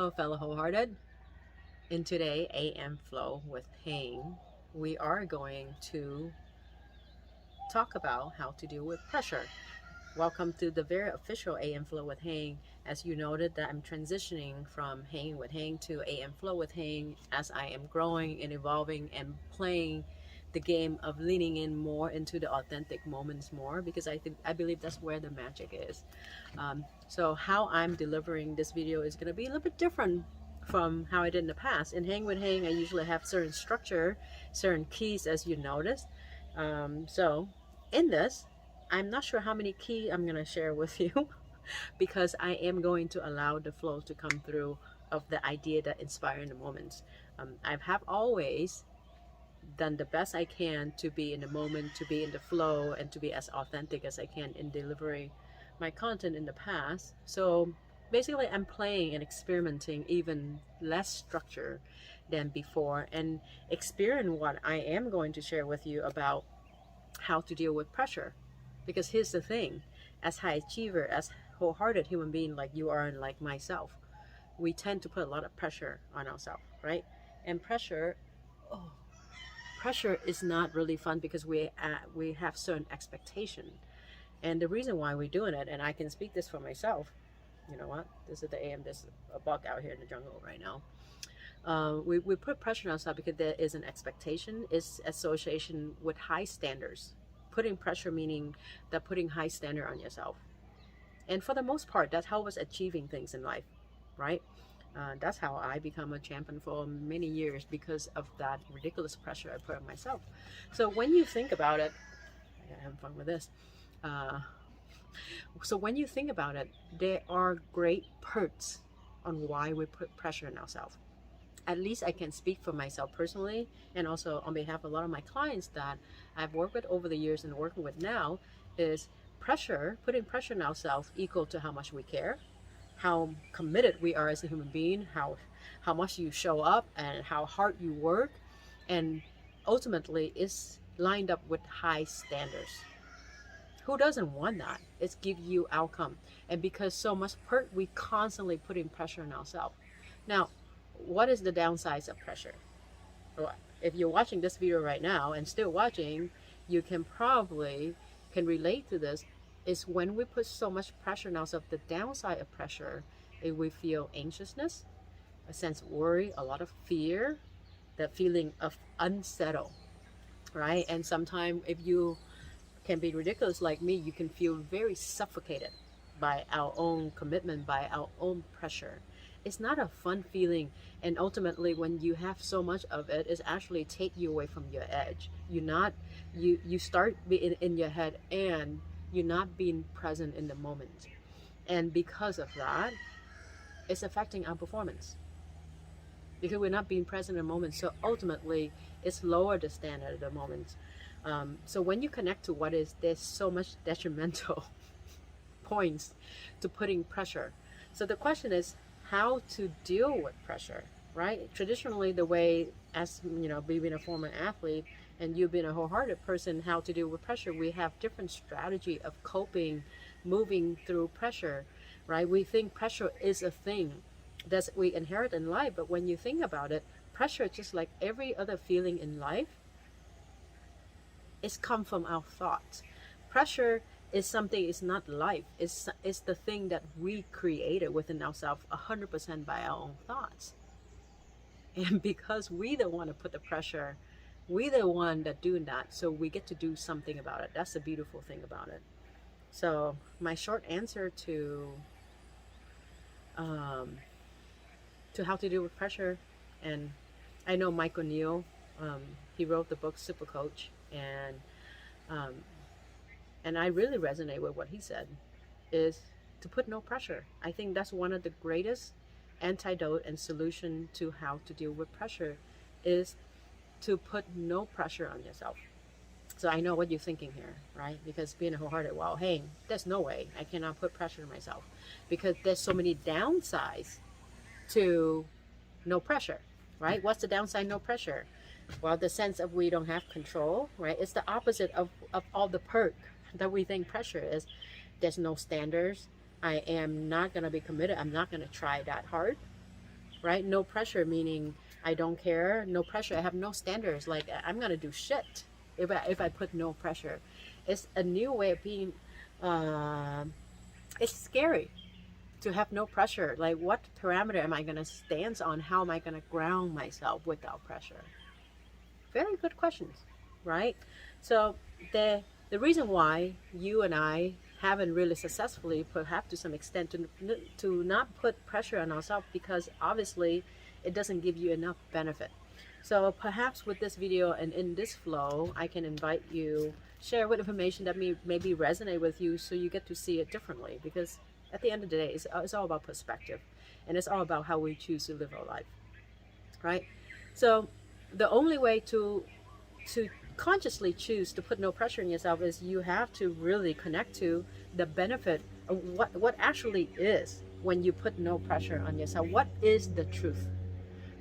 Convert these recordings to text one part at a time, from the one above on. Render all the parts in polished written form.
Hello, fellow wholehearted. In today AM Flow with Hang, we are going to talk about how to deal with pressure. Welcome to the very official AM Flow with Hang. As you noted that I'm transitioning from Hang with Hang to AM Flow with Hang as I am growing and evolving and playing the game of leaning in more into the authentic moments more, because I believe that's where the magic is. So how I'm delivering this video is going to be a little bit different from how I did in the past. In Hang with Hang, I usually have certain structure, certain keys, as you noticed. So in this, I'm not sure how many keys I'm going to share with you because I am going to allow the flow to come through of the idea that inspire in the moments. I have always done the best I can to be in the moment, to be in the flow, and to be as authentic as I can in delivering my content in the past. So basically, I'm playing and experimenting even less structure than before, and experience what I am going to share with you about how to deal with pressure. Because here's the thing, as high achiever, as wholehearted human being like you are and like myself, we tend to put a lot of pressure on ourselves, right? And pressure is not really fun because we have certain expectation, and the reason why we're doing it, and I can speak this for myself. You know what? This is the AM. There's a buck out here in the jungle right now. We put pressure on ourselves because there is an expectation, is association with high standards. Putting pressure meaning that putting high standard on yourself, and for the most part, that's how I was achieving things in life, right? That's how I become a champion for many years, because of that ridiculous pressure I put on myself. So when you think about it, I gotta have fun with this. Uh, so when you think about it, there are great perks on why we put pressure on ourselves. At least I can speak for myself personally, and also on behalf of a lot of my clients that I've worked with over the years and working with now, is putting pressure on ourselves equal to how much we care, how committed we are as a human being, how much you show up and how hard you work, and ultimately is lined up with high standards. Who doesn't want that? It's give you outcome. And because so much hurt, we constantly putting pressure on ourselves. Now, what is the downside of pressure? Well, if you're watching this video right now and still watching, you can probably can relate to this. Is when we put so much pressure on ourselves, the downside of pressure is we feel anxiousness, a sense of worry, a lot of fear, that feeling of unsettled, right? And sometimes if you can be ridiculous like me, you can feel very suffocated by our own commitment, by our own pressure. It's not a fun feeling, and ultimately when you have so much of it, it's actually take you away from your edge. You start being in your head, and you're not being present in the moment, and because of that, it's affecting our performance, because we're not being present in the moment. So ultimately it's lower the standard of the moment. So when you connect to what is, there's so much detrimental points to putting pressure. So the question is how to deal with pressure, right? Traditionally, the way, as you know, being a former athlete and you being a wholehearted person, how to deal with pressure, we have different strategy of coping, moving through pressure, right? We think pressure is a thing that we inherit in life, but when you think about it, pressure, just like every other feeling in life, it's come from our thoughts. Pressure is something, it's not life, it's the thing that we created within ourselves 100% by our own thoughts. And because we the one to put the pressure, we the one that doing that, so we get to do something about it. That's the beautiful thing about it. So my short answer to how to deal with pressure, and I know Michael Neill, he wrote the book Super Coach, and I really resonate with what he said, is to put no pressure. I think that's one of the greatest antidote and solution to how to deal with pressure, is to put no pressure on yourself. So I know what you're thinking here, right? Because being a wholehearted, well, hey, there's no way I cannot put pressure on myself, because there's so many downsides to no pressure, right? What's the downside no pressure? Well, the sense of we don't have control, right? It's the opposite of all the perk that we think pressure is. There's no standards. I am not going to be committed. I'm not going to try that hard. right? No pressure meaning I don't care. No pressure. I have no standards. Like I'm gonna do shit if I put no pressure. It's a new way of being. Uh, it's scary to have no pressure. Like what parameter am I gonna stand on? How am I gonna ground myself without pressure? Very good questions, right? So the reason why you and I haven't really successfully, perhaps to some extent, to not put pressure on ourselves because obviously it doesn't give you enough benefit. So perhaps with this video and in this flow, I can invite you share what information that maybe resonate with you, so you get to see it differently. Because at the end of the day, it's all about perspective, and it's all about how we choose to live our life, right? So the only way to consciously choose to put no pressure on yourself is you have to really connect to the benefit of what actually is when you put no pressure on yourself. What is the truth,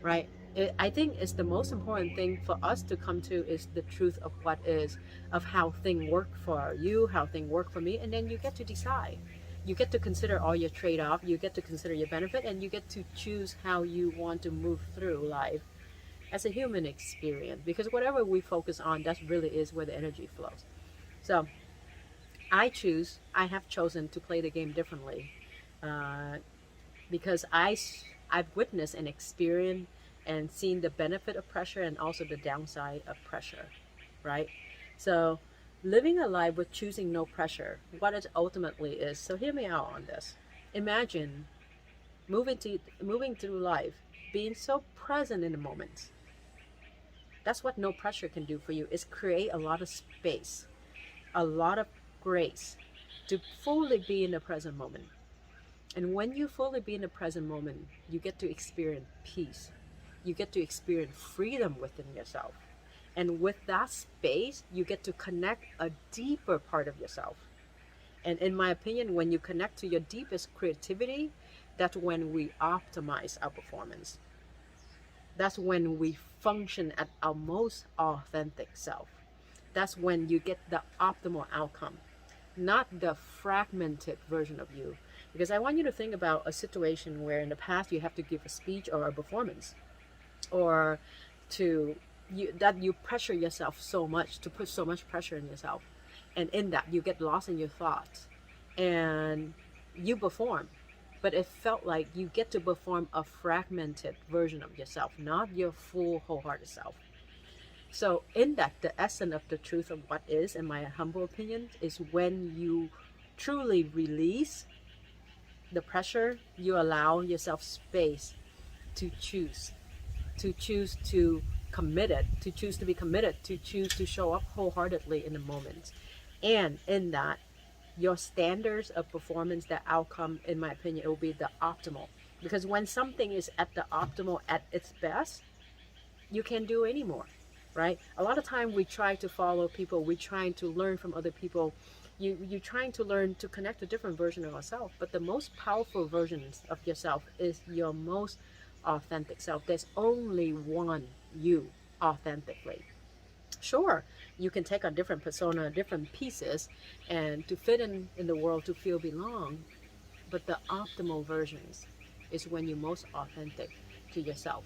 right? I think it's the most important thing for us to come to is the truth of what is, of how things work for you, how things work for me, and then you get to decide. You get to consider all your trade-off, you get to consider your benefit, and you get to choose how you want to move through life as a human experience, because whatever we focus on, that really is where the energy flows. So I have chosen to play the game differently, uh, because I've witnessed and experienced and seen the benefit of pressure and also the downside of pressure, right? So living a life with choosing no pressure, what it ultimately is. So hear me out on this. Imagine moving through life, being so present in the moment. That's what no pressure can do for you, is create a lot of space, a lot of grace to fully be in the present moment. And when you fully be in the present moment, you get to experience peace. You get to experience freedom within yourself. And with that space, you get to connect a deeper part of yourself. And in my opinion, when you connect to your deepest creativity, that's when we optimize our performance. That's when we function at our most authentic self. That's when you get the optimal outcome, not the fragmented version of you. Because I want you to think about a situation where in the past you have to give a speech or a performance, or that you pressure yourself so much, to put so much pressure in yourself, and in that you get lost in your thoughts and you perform, but it felt like you get to perform a fragmented version of yourself, not your full wholehearted self. So in that, the essence of the truth of what is, in my humble opinion, is when you truly release the pressure, you allow yourself space to choose, to commit it, to choose to be committed, to choose to show up wholeheartedly in the moment. And in that, your standards of performance, the outcome, in my opinion, it will be the optimal. Because when something is at the optimal, at its best, you can't do any more, right? A lot of time we try to follow people, we trying to learn from other people. You trying to learn to connect to different version of yourself, but the most powerful versions of yourself is your most authentic self. There's only one you authentically. Sure, you can take on different persona, different pieces, and to fit in the world, to feel belong, but the optimal versions is when you're most authentic to yourself.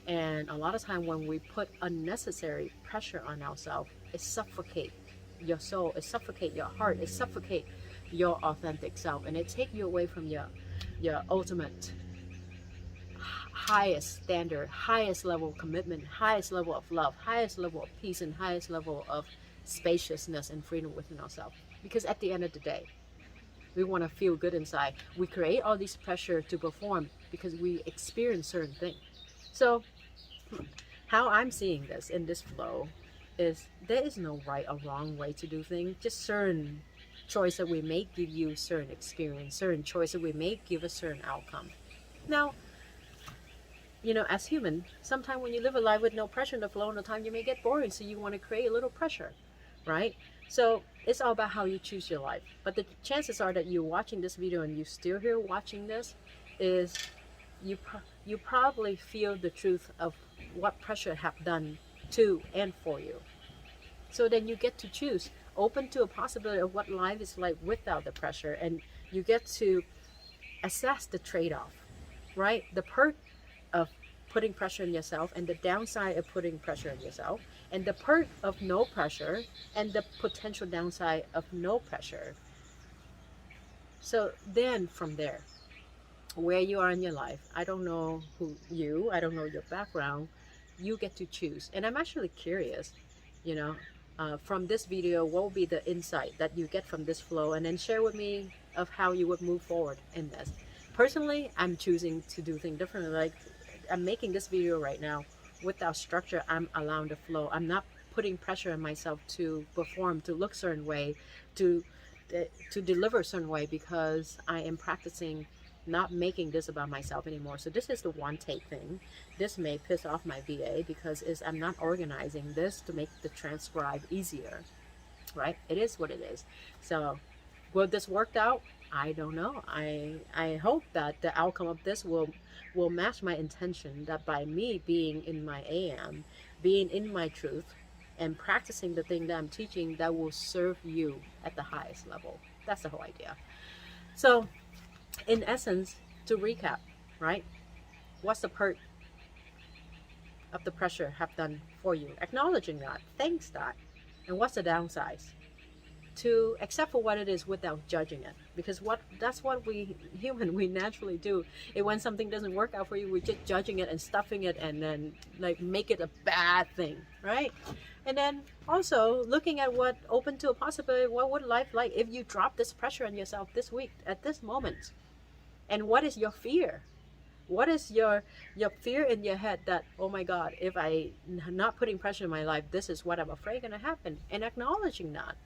And a lot of time when we put unnecessary pressure on ourselves, it suffocate your soul, it suffocate your heart, it suffocate your authentic self, and it take you away from your ultimate highest standard, highest level of commitment, highest level of love, highest level of peace, and highest level of spaciousness and freedom within ourselves. Because at the end of the day, we want to feel good inside. We create all this pressure to perform because we experience certain things. So how I'm seeing this in this flow is there is no right or wrong way to do things. Just certain choice that we make give you certain experience, certain choice that we make give a certain outcome. Now, as human, sometimes when you live a life with no pressure in the flow, in the time you may get boring, so you want to create a little pressure, right? So it's all about how you choose your life. But the chances are that you're watching this video and you're still here watching this, is you probably feel the truth of what pressure have done to and for you. So then you get to choose, open to a possibility of what life is like without the pressure, and you get to assess the trade-off, right? The perk of putting pressure on yourself and the downside of putting pressure on yourself, and the perk of no pressure and the potential downside of no pressure. So then from there, where you are in your life, I don't know I don't know your background, you get to choose. And I'm actually curious, you know, from this video, what will be the insight that you get from this flow, and then share with me of how you would move forward in this. Personally, I'm choosing to do things differently. Like, I'm making this video right now without structure. I'm allowing the flow. I'm not putting pressure on myself to perform, to look certain way, to to deliver a certain way, because I am practicing not making this about myself anymore. So this is the one take thing. This may piss off my VA because I'm not organizing this to make the transcribe easier, right? It is what it is. So will this work out? I don't know. I hope that the outcome of this will match my intention, that by me being in my AM, being in my truth, and practicing the thing that I'm teaching, that will serve you at the highest level. That's the whole idea. So in essence, to recap, right? What's the perk of the pressure have done for you? Acknowledging that, thanks that. And what's the downside? To accept for what it is without judging it, because that's what we we naturally do. And when something doesn't work out for you, we're just judging it and stuffing it, and then like make it a bad thing, right? And then also looking at what open to a possibility. What would life like if you drop this pressure on yourself this week at this moment? And what is your fear? What is your fear in your head that, oh my God, if I not putting pressure in my life, this is what I'm afraid gonna happen? And acknowledging that.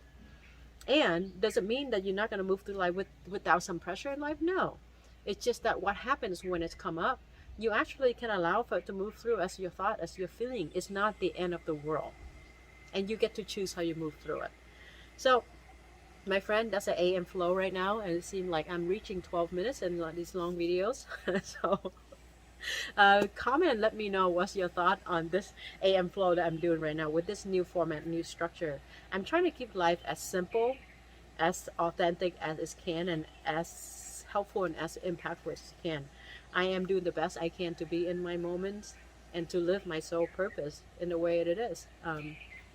And does it mean that you're not going to move through life without some pressure in life? No. It's just that what happens when it's come up, you actually can allow for it to move through as your thought, as your feeling. It's not the end of the world. And you get to choose how you move through it. So, my friend, that's an AM flow right now. And it seemed like I'm reaching 12 minutes in these long videos. So, comment and let me know what's your thought on this AM flow that I'm doing right now with this new format, new structure. I'm trying to keep life as simple, as authentic as it can, and as helpful and as impactful as it can. I am doing the best I can to be in my moments and to live my soul purpose in the way it is.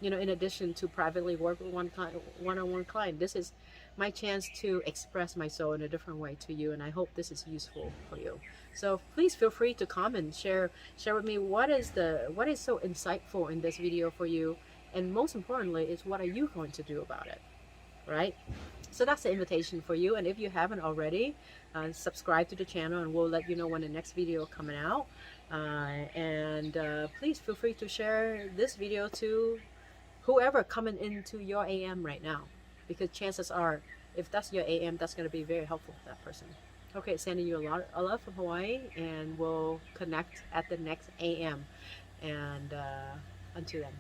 In addition to privately work with one-on-one client, this is my chance to express my soul in a different way to you, and I hope this is useful for you. So please feel free to comment, share with me what is so insightful in this video for you, and most importantly is what are you going to do about it, right? So that's the invitation for you. And if you haven't already, subscribe to the channel, and we'll let you know when the next video coming out. Please feel free to share this video to whoever coming into your AM right now, because chances are, if that's your AM, that's going to be very helpful for that person. Okay, sending you a lot from Hawaii, and we'll connect at the next AM. And until then.